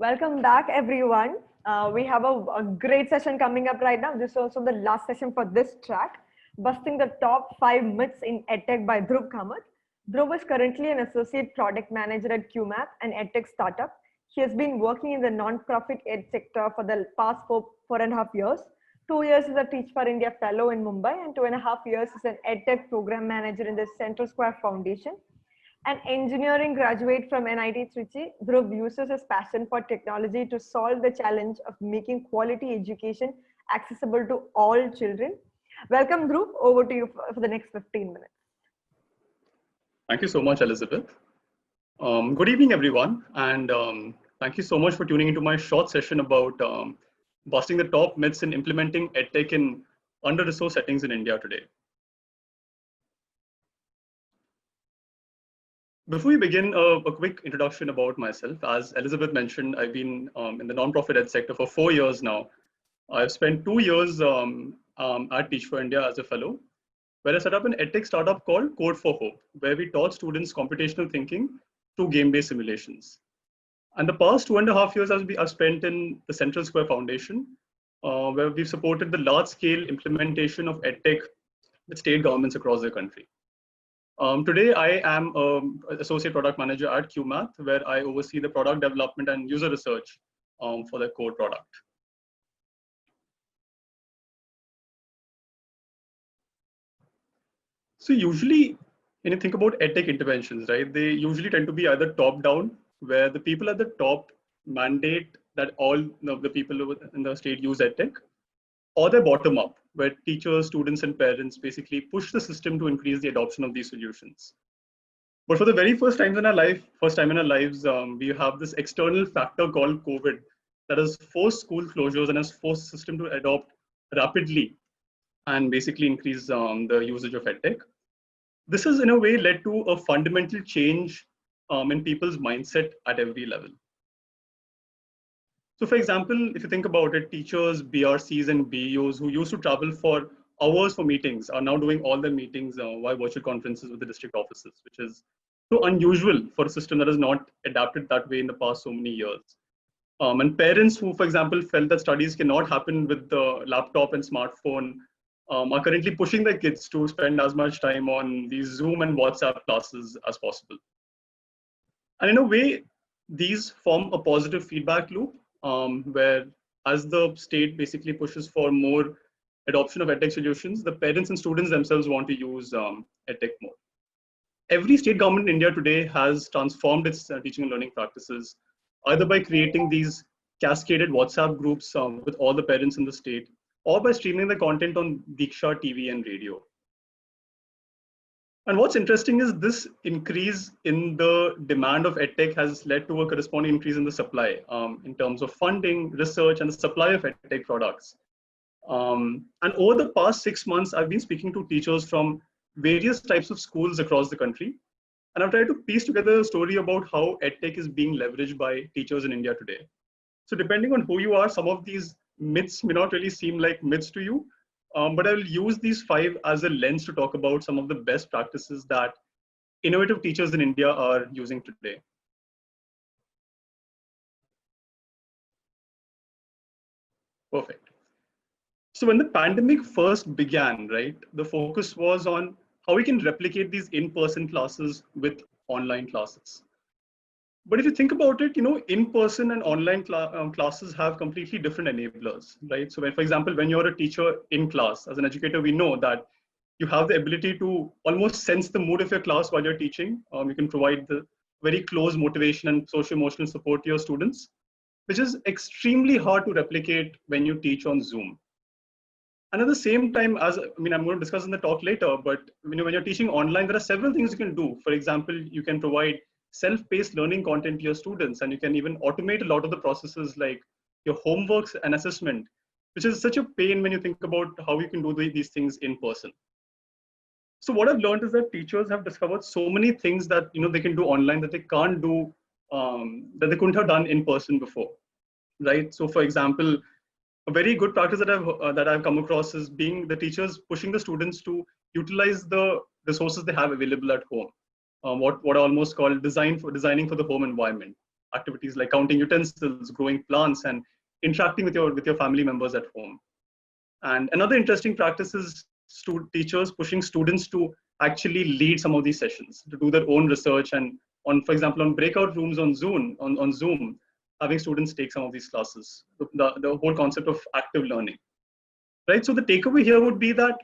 Welcome back, everyone. We have a great session coming up right now. This is also the last session for this track, Busting the Top 5 Myths in EdTech by Dhruv Kamath. Dhruv is currently an associate product manager at QMath, an EdTech startup. He has been working in the non-profit ed sector for the past 4.5 years. 2 years as a Teach for India fellow in Mumbai, and 2.5 years as an EdTech program manager in the Central Square Foundation. An engineering graduate from NIT Trichy, Dhruv uses his passion for technology to solve the challenge of making quality education accessible to all children. Welcome, Dhruv. Over to you for the next 15 minutes. Thank you so much, Elizabeth. Good evening, everyone. And thank you so much for tuning into my short session about busting the top myths in implementing EdTech in under-resourced settings in India today. Before we begin, a quick introduction about myself. As Elizabeth mentioned, I've been in the nonprofit ed sector for 4 years now. I've spent 2 years at Teach for India as a fellow, where I set up an EdTech startup called Code for Hope, where we taught students computational thinking through game-based simulations. And the past 2.5 years I've spent in the Central Square Foundation, where we've supported the large-scale implementation of EdTech with state governments across the country. Today, I am an associate product manager at QMath, where I oversee the product development and user research for the core product. So usually, when you think about EdTech interventions, right, they usually tend to be either top-down, where the people at the top mandate that all the people in the state use EdTech, or they're bottom-up, where teachers, students, and parents basically push the system to increase the adoption of these solutions. But for the very first time in our lives, we have this external factor called COVID that has forced school closures and has forced the system to adopt rapidly and basically increase the usage of EdTech. This has, in a way, led to a fundamental change in people's mindset at every level. So for example, if you think about it, teachers, BRCs and BEOs who used to travel for hours for meetings are now doing all their meetings via virtual conferences with the district offices, which is so unusual for a system that has not adapted that way in the past so many years. And parents who, for example, felt that studies cannot happen with the laptop and smartphone are currently pushing their kids to spend as much time on these Zoom and WhatsApp classes as possible. And in a way, these form a positive feedback loop where as the state basically pushes for more adoption of EdTech solutions, the parents and students themselves want to use EdTech more. Every state government in India today has transformed its teaching and learning practices, either by creating these cascaded WhatsApp groups with all the parents in the state, or by streaming the content on Diksha TV and radio. And what's interesting is this increase in the demand of EdTech has led to a corresponding increase in the supply in terms of funding, research, and the supply of EdTech products. And over the past 6 months, I've been speaking to teachers from various types of schools across the country. And I've tried to piece together a story about how EdTech is being leveraged by teachers in India today. So depending on who you are, some of these myths may not really seem like myths to you. But I will use these 5 as a lens to talk about some of the best practices that innovative teachers in India are using today. Perfect. So when the pandemic first began, right, the focus was on how we can replicate these in-person classes with online classes. But if you think about it, in-person and online classes have completely different enablers, right? So when, for example, when you're a teacher in class, as an educator, we know that you have the ability to almost sense the mood of your class while you're teaching. You can provide the very close motivation and social emotional support to your students, which is extremely hard to replicate when you teach on Zoom. And at the same time, I'm going to discuss in the talk later, but when you're teaching online, there are several things you can do. For example, you can provide self-paced learning content to your students, and you can even automate a lot of the processes like your homeworks and assessment, which is such a pain when you think about how you can do these things in person. So what I've learned is that teachers have discovered so many things that they can do online that they can't do, that they couldn't have done in person before, right? So for example, a very good practice that I've come across is being the teachers pushing the students to utilize the resources they have available at home. What I almost call designing for the home environment. activities like counting utensils, growing plants, and interacting with your family members at home. And another interesting practice is teachers pushing students to actually lead some of these sessions, to do their own research, and on, for example, on breakout rooms on Zoom, having students take some of these classes. The whole concept of active learning, right? So the takeaway here would be that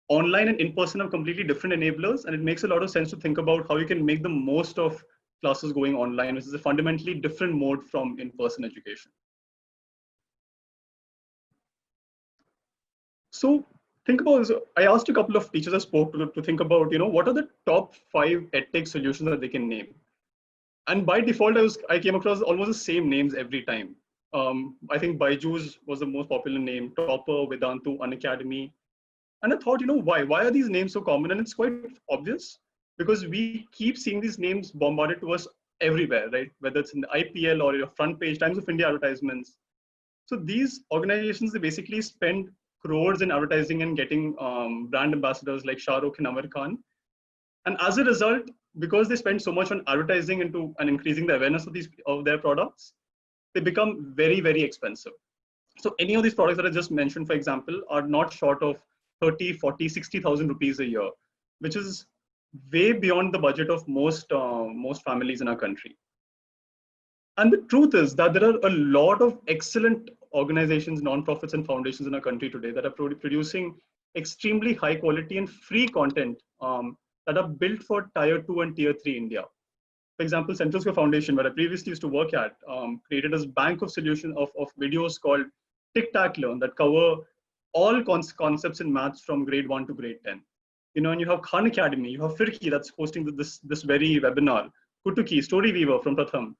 online and in-person are completely different enablers, and it makes a lot of sense to think about how you can make the most of classes going online, which is a fundamentally different mode from in-person education. So think about this. I asked a couple of teachers I spoke to think about, what are the top 5 EdTech solutions that they can name? And by default, I came across almost the same names every time. I think Byju's was the most popular name, Topper, Vedantu, Unacademy. And I thought, why? Why are these names so common? And it's quite obvious because we keep seeing these names bombarded to us everywhere, right? Whether it's in the IPL or your front page, Times of India advertisements. So these organizations, they basically spend crores in advertising and getting brand ambassadors like Shah Rukh and Amir Khan. And as a result, because they spend so much on advertising and increasing the awareness of their products, they become very, very expensive. So any of these products that I just mentioned, for example, are not short of 30, 40, 60,000 rupees a year, which is way beyond the budget of most families in our country. And the truth is that there are a lot of excellent organizations, nonprofits, and foundations in our country today that are producing extremely high quality and free content that are built for Tier 2 and Tier 3 India. For example, Central Square Foundation, where I previously used to work at, created a bank of solutions of videos called Tic Tac Learn that cover all concepts in maths from grade 1 to grade 10. And you have Khan Academy, you have Firki that's hosting this very webinar, Kutuki, Story Weaver from Pratham.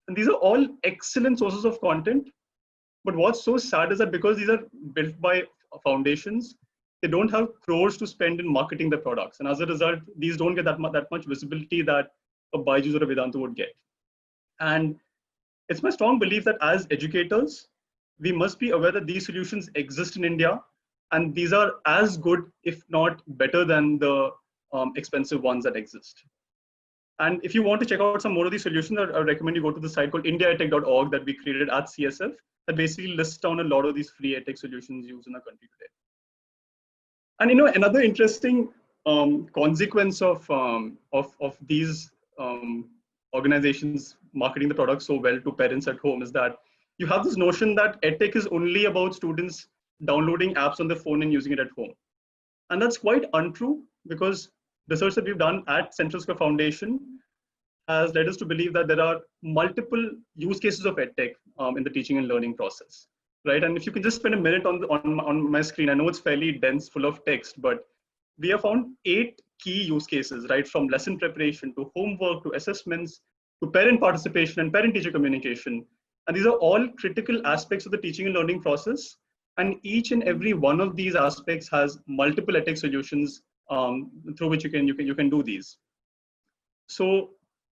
And these are all excellent sources of content. But what's so sad is that because these are built by foundations, they don't have crores to spend in marketing their products. And as a result, these don't get that much visibility that a Byju's or a Vedantu would get. And it's my strong belief that as educators, we must be aware that these solutions exist in India, and these are as good, if not better than the expensive ones that exist. And if you want to check out some more of these solutions, I recommend you go to the site called indiaedtech.org that we created at CSF that basically lists down a lot of these free edtech solutions used in our country today. And another interesting consequence of these organizations marketing the product so well to parents at home is that you have this notion that edtech is only about students downloading apps on their phone and using it at home. And that's quite untrue because research that we've done at Central Square Foundation has led us to believe that there are multiple use cases of edtech in the teaching and learning process, right? And if you can just spend a minute on my screen, I know it's fairly dense, full of text, but we have found 8 key use cases, right? From lesson preparation to homework to assessments to parent participation and parent-teacher communication. And these are all critical aspects of the teaching and learning process. And each and every one of these aspects has multiple edtech solutions through which you can do these. So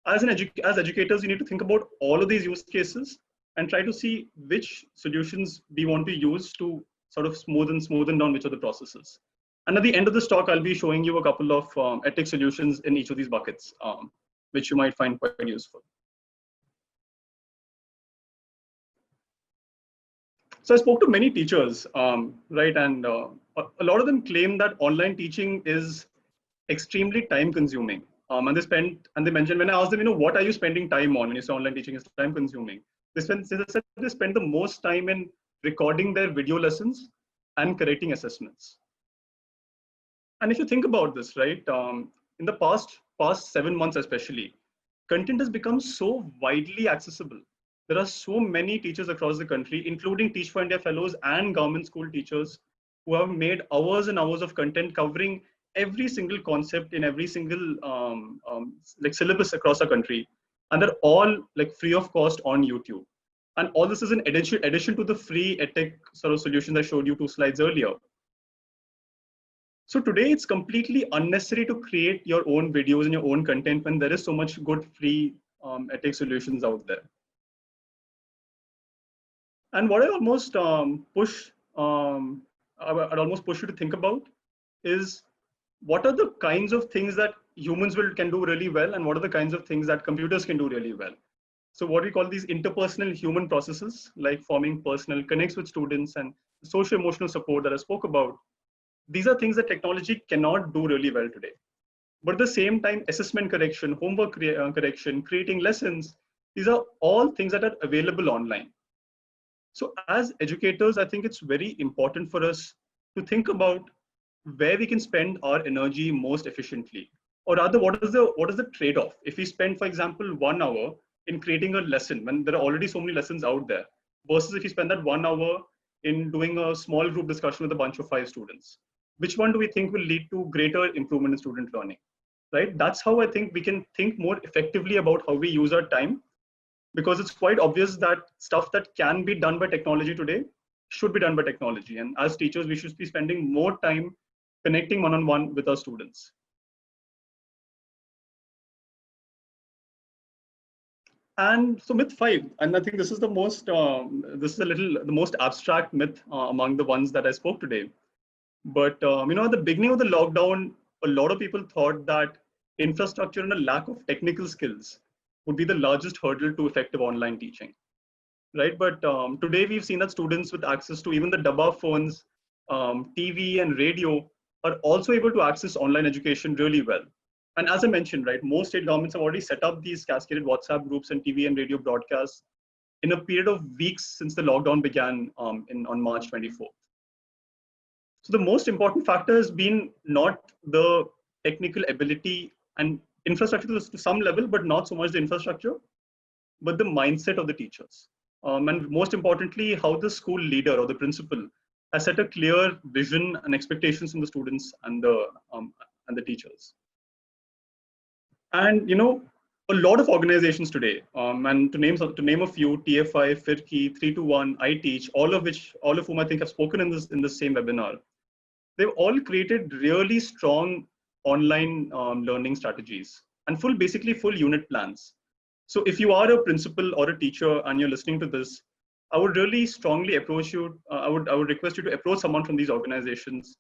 as educators, you need to think about all of these use cases and try to see which solutions we want to use to sort of smoothen down which of the processes. And at the end of this talk, I'll be showing you a couple of edtech solutions in each of these buckets, which you might find quite useful. So I spoke to many teachers, right? And a lot of them claim that online teaching is extremely time consuming. And they mentioned, when I asked them, what are you spending time on when you say online teaching is time consuming? They spend the most time in recording their video lessons and correcting assessments. And if you think about this, right, in the past 7 months especially, content has become so widely accessible. There are so many teachers across the country, including Teach for India fellows and government school teachers, who have made hours and hours of content covering every single concept in every single like syllabus across our country, and they're all like free of cost on YouTube. And all this is in addition to the free edtech sort of solutions I showed you 2 slides earlier. So today it's completely unnecessary to create your own videos and your own content when there is so much good free edtech solutions out there. And what I almost push you to think about is what are the kinds of things that humans can do really well, and what are the kinds of things that computers can do really well. So what we call these interpersonal human processes, like forming personal connects with students and social emotional support that I spoke about, these are things that technology cannot do really well today. But at the same time, assessment correction, homework correction, creating lessons, these are all things that are available online. So as educators, I think it's very important for us to think about where we can spend our energy most efficiently. Or rather, what is the trade-off? If we spend, for example, 1 hour in creating a lesson when there are already so many lessons out there, versus if you spend that 1 hour in doing a small group discussion with a bunch of 5 students, which one do we think will lead to greater improvement in student learning? Right? That's how I think we can think more effectively about how we use our time, because it's quite obvious that stuff that can be done by technology today should be done by technology. And as teachers, we should be spending more time connecting one-on-one with our students. And so myth 5, and I think this is the most, the most abstract myth among the ones that I spoke today. But at the beginning of the lockdown, a lot of people thought that infrastructure and a lack of technical skills would be the largest hurdle to effective online teaching, right? But today we've seen that students with access to even the Dabba phones, TV and radio are also able to access online education really well. And as I mentioned, right, most state governments have already set up these cascaded WhatsApp groups and TV and radio broadcasts in a period of weeks since the lockdown began on March 24th. So the most important factor has been not the technical ability and infrastructure to some level, but not so much the infrastructure, but the mindset of the teachers. And most importantly, how the school leader or the principal has set a clear vision and expectations from the students and the teachers. And a lot of organizations today, and to name a few, TFI, FIRKI, 321, I Teach, all of whom I think have spoken in this same webinar. They've all created really strong online learning strategies and basically full unit plans. So if you are a principal or a teacher and you're listening to this, I would really strongly approach you. I would request you to approach someone from these organizations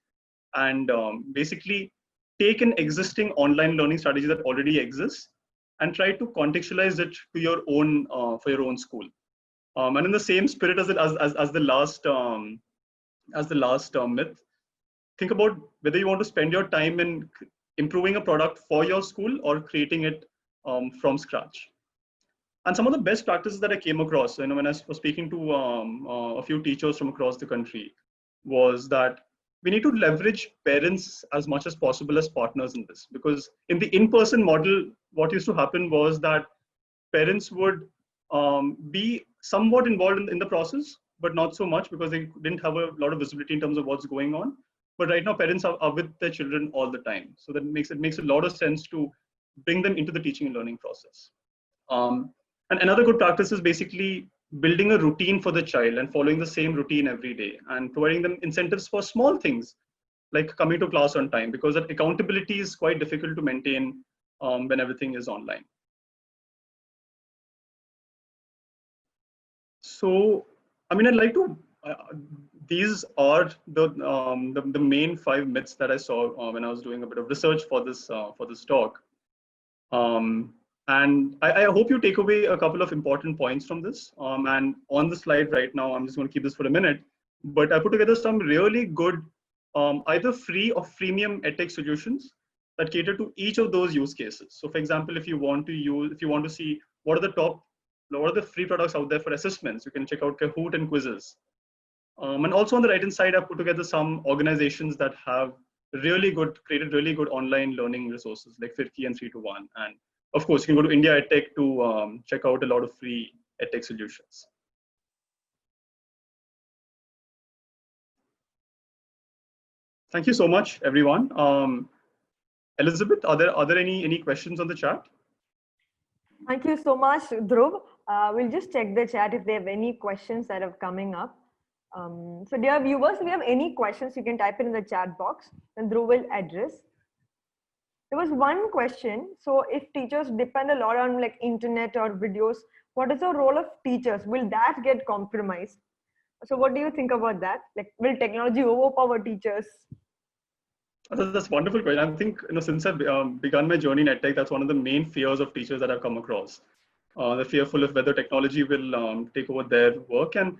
and basically take an existing online learning strategy that already exists and try to contextualize it to your own for your own school. And in the same spirit as the last myth, think about whether you want to spend your time in improving a product for your school or creating it from scratch. And some of the best practices that I came across, when I was speaking to a few teachers from across the country, was that we need to leverage parents as much as possible as partners in this. Because in the in-person model, what used to happen was that parents would be somewhat involved in the process, but not so much because they didn't have a lot of visibility in terms of what's going on. But right now, parents are with their children all the time. So that makes a lot of sense to bring them into the teaching and learning process. And another good practice is basically building a routine for the child and following the same routine every day and providing them incentives for small things like coming to class on time, because that accountability is quite difficult to maintain when everything is online. So, I mean, I'd like to, these are the main 5 myths that I saw when I was doing a bit of research for this talk. And I hope you take away a couple of important points from this. And on the slide right now, I'm just going to keep this for a minute, but I put together some really good, either free or freemium EdTech solutions that cater to each of those use cases. So for example, if you want to see what are the free products out there for assessments, you can check out Kahoot and quizzes. And also on the right-hand side, I've put together some organizations that have created really good online learning resources like FIRKI and 321. And of course, you can go to India EdTech to check out a lot of free EdTech solutions. Thank you so much, everyone. Elizabeth, are there any questions on the chat? Thank you so much, Dhruv. We'll just check the chat if they have any questions that are coming up. So dear viewers, if you have any questions, you can type it in the chat box and Dhruv will address. There was one question. So if teachers depend a lot on like internet or videos, what is the role of teachers? Will that get compromised? So what do you think about that? Like, will technology overpower teachers? That's a wonderful question. I think since I've begun my journey in EdTech, that's one of the main fears of teachers that I've come across. They're fearful of whether technology will take over their work. And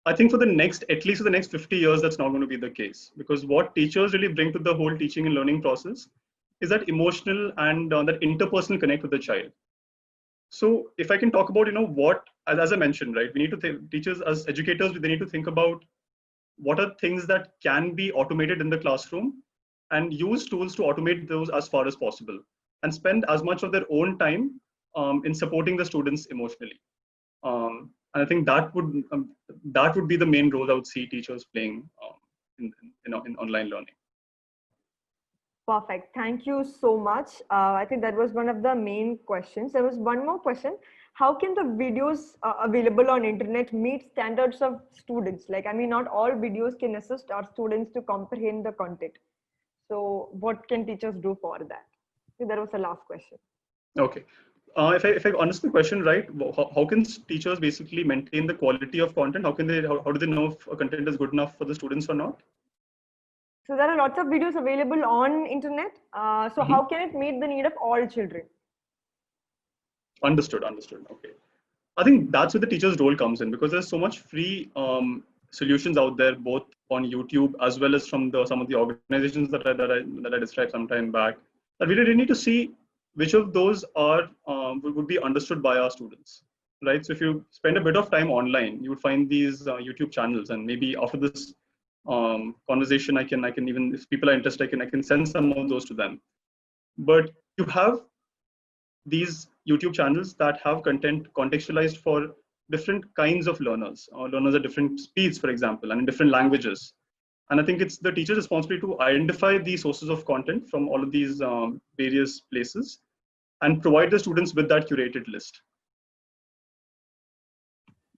I think for the next, at least for the next 50 years, that's not going to be the case, because what teachers really bring to the whole teaching and learning process is that emotional and that interpersonal connect with the child. So if I can talk about, what, as I mentioned, right, we need to teachers as educators, they need to think about what are things that can be automated in the classroom and use tools to automate those as far as possible and spend as much of their own time in supporting the students emotionally. And I think that would be the main role I would see teachers playing in online learning. Perfect. Thank you so much. I think that was one of the main questions. There was one more question. How can the videos available on internet meet standards of students? Like, I mean, not all videos can assist our students to comprehend the content. So what can teachers do for that? So that was the last question. Okay. If I understand the question right, how can teachers basically maintain the quality of content? How do they know if a content is good enough for the students or not? So there are lots of videos available on internet. So how can it meet the need of all children? Understood. Okay. I think that's where the teacher's role comes in, because there's so much free solutions out there, both on YouTube as well as from some of the organizations that I described some time back. That we really need to see which of those are would be understood by our students, right? So if you spend a bit of time online, you would find these YouTube channels, and maybe after this conversation, I can even, if people are interested, I can send some of those to them. But you have these YouTube channels that have content contextualized for different kinds of learners, or learners at different speeds, for example, and in different languages. And I think it's the teacher's responsibility to identify these sources of content from all of these various places and provide the students with that curated list.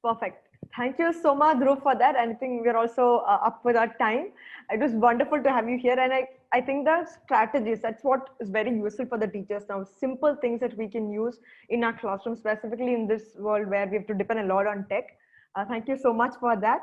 Perfect. Thank you so much, Dhruv, for that. And I think we're also up with our time. It was wonderful to have you here. And I think the strategies, that's what is very useful for the teachers now. Simple things that we can use in our classroom, specifically in this world where we have to depend a lot on tech. Thank you so much for that.